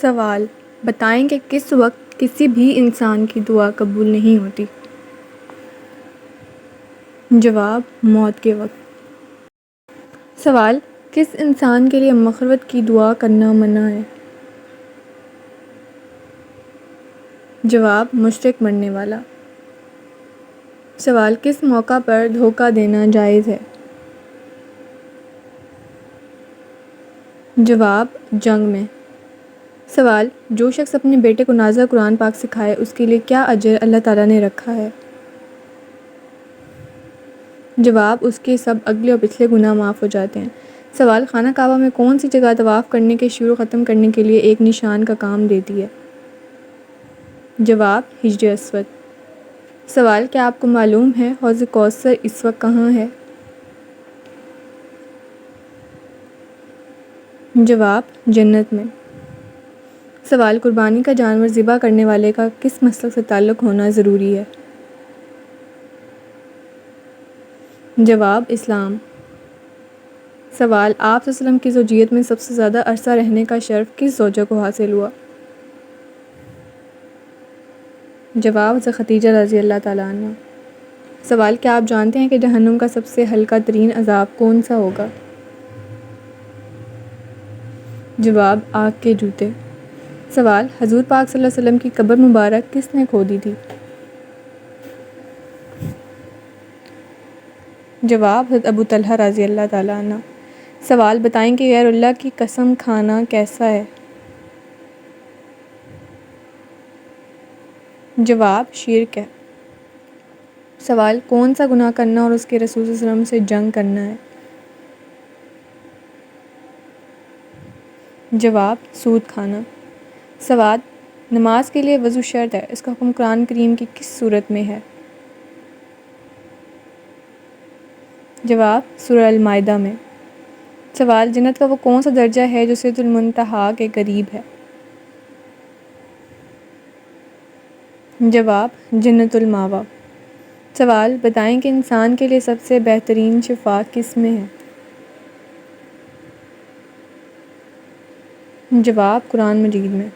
سوال: بتائیں کہ کس وقت کسی بھی انسان کی دعا قبول نہیں ہوتی؟ جواب: موت کے وقت۔ سوال: کس انسان کے لیے مغفرت کی دعا کرنا منع ہے؟ جواب: مشرک مرنے والا۔ سوال: کس موقع پر دھوکہ دینا جائز ہے؟ جواب: جنگ میں۔ سوال: جو شخص اپنے بیٹے کو نازل قرآن پاک سکھائے اس کے لیے کیا اجر اللہ تعالیٰ نے رکھا ہے؟ جواب: اس کے سب اگلے اور پچھلے گناہ معاف ہو جاتے ہیں۔ سوال: خانہ کعبہ میں کون سی جگہ طواف کرنے کے شروع ختم کرنے کے لیے ایک نشان کا کام دیتی ہے؟ جواب: حجر اسود۔ سوال: کیا آپ کو معلوم ہے حوض کوثر اس وقت کہاں ہے؟ جواب: جنت میں۔ سوال: قربانی کا جانور ذبح کرنے والے کا کس مسلک سے تعلق ہونا ضروری ہے؟ جواب: اسلام۔ سوال: آپ صلی اللہ علیہ وسلم کی زوجیت میں سب سے زیادہ عرصہ رہنے کا شرف کس زوجہ کو حاصل ہوا؟ جواب: حضرت خدیجہ رضی اللہ تعالیٰ عنہا۔ سوال: کیا آپ جانتے ہیں کہ جہنم کا سب سے ہلکا ترین عذاب کون سا ہوگا؟ جواب: آگ کے جوتے۔ سوال: حضور پاک صلی اللہ علیہ وسلم کی قبر مبارک کس نے کھودی تھی؟ جواب: حضرت ابو طلحہ رضی اللہ تعالیٰ عنہ۔ سوال: بتائیں کہ غیر اللہ کی قسم کھانا کیسا ہے؟ جواب: شرک ہے۔ سوال: کون سا گناہ کرنا اور اس کے رسول صلی اللہ علیہ وسلم سے جنگ کرنا ہے؟ جواب: سود کھانا۔ سوال: نماز کے لیے وضو شرط ہے، اس کا حکم قرآن کریم کی کس سورت میں ہے؟ جواب: سورہ المائدہ میں۔ سوال: جنت کا وہ کون سا درجہ ہے جو سدرۃ المنتہا کے قریب ہے؟ جواب: جنت المأویٰ۔ سوال: بتائیں کہ انسان کے لیے سب سے بہترین شفا کس میں ہے؟ جواب: قرآن مجید میں۔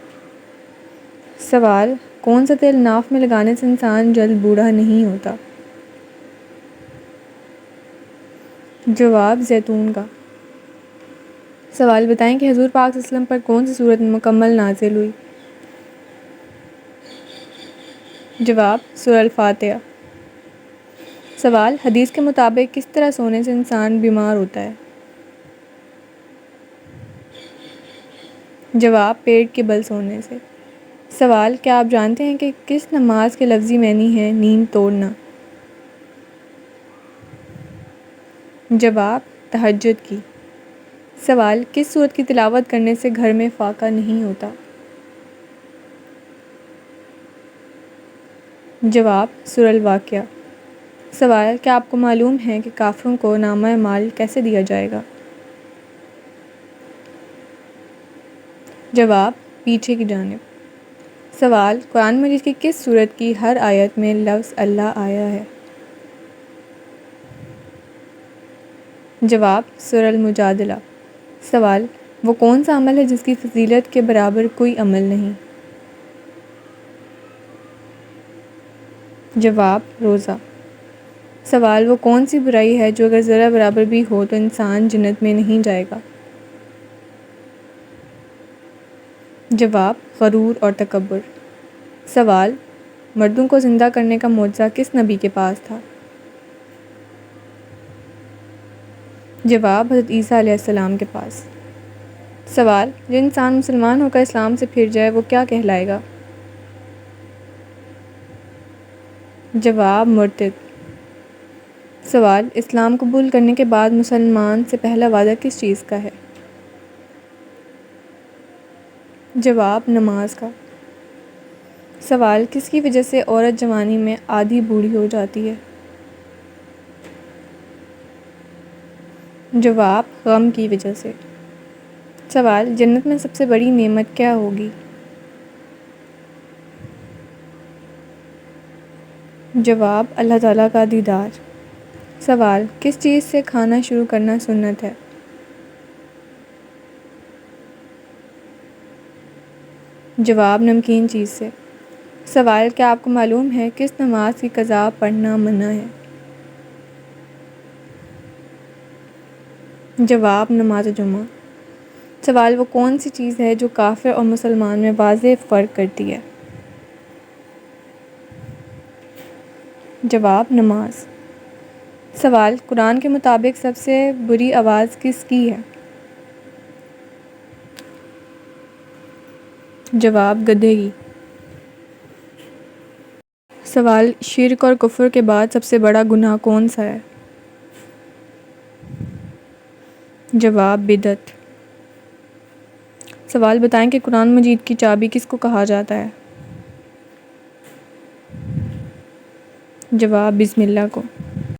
سوال: کون سا تیل ناف میں لگانے سے انسان جلد بوڑھا نہیں ہوتا؟ جواب: زیتون کا۔ سوال: بتائیں کہ حضور پاک صلی اللہ علیہ وسلم پر کون سی سورت مکمل نازل ہوئی؟ جواب: سورہ الفاتحہ۔ سوال: حدیث کے مطابق کس طرح سونے سے انسان بیمار ہوتا ہے؟ جواب: پیٹ کے بل سونے سے۔ سوال: کیا آپ جانتے ہیں کہ کس نماز کے لفظی معنی ہے نیند توڑنا؟ جواب: تہجد کی۔ سوال: کس سورت کی تلاوت کرنے سے گھر میں فاقہ نہیں ہوتا؟ جواب: سورہ الواقعہ۔ سوال: کیا آپ کو معلوم ہے کہ کافروں کو نامہ اعمال کیسے دیا جائے گا؟ جواب: پیچھے کی جانب۔ سوال: قرآن مجید کی کس سورت کی ہر آیت میں لفظ اللہ آیا ہے؟ جواب: سورہ المجادلہ۔ سوال: وہ کون سا عمل ہے جس کی فضیلت کے برابر کوئی عمل نہیں؟ جواب: روزہ۔ سوال: وہ کون سی برائی ہے جو اگر ذرہ برابر بھی ہو تو انسان جنت میں نہیں جائے گا؟ جواب: غرور اور تکبر۔ سوال: مردوں کو زندہ کرنے کا معجزہ کس نبی کے پاس تھا؟ جواب: حضرت عیسیٰ علیہ السلام کے پاس۔ سوال: جو انسان مسلمان ہو کر اسلام سے پھر جائے وہ کیا کہلائے گا؟ جواب: مرتد۔ سوال: اسلام قبول کرنے کے بعد مسلمان سے پہلا وعدہ کس چیز کا ہے؟ جواب: نماز کا۔ سوال: کس کی وجہ سے عورت جوانی میں آدھی بوڑھی ہو جاتی ہے؟ جواب: غم کی وجہ سے۔ سوال: جنت میں سب سے بڑی نعمت کیا ہوگی؟ جواب: اللہ تعالیٰ کا دیدار۔ سوال: کس چیز سے کھانا شروع کرنا سنت ہے؟ جواب نمکین چیز سے۔ سوال، کیا آپ کو معلوم ہے کس نماز کی قضا پڑھنا منع ہے؟ جواب، نماز جمعہ۔ سوال، وہ کون سی چیز ہے جو کافر اور مسلمان میں واضح فرق کرتی ہے؟ جواب، نماز۔ سوال، قرآن کے مطابق سب سے بری آواز کس کی ہے؟ جواب، گدھے کی۔ سوال، شرک اور کفر کے بعد سب سے بڑا گناہ کون سا ہے؟ جواب، بدعت۔ سوال، بتائیں کہ قرآن مجید کی چابی کس کو کہا جاتا ہے؟ جواب، بسم اللہ کو۔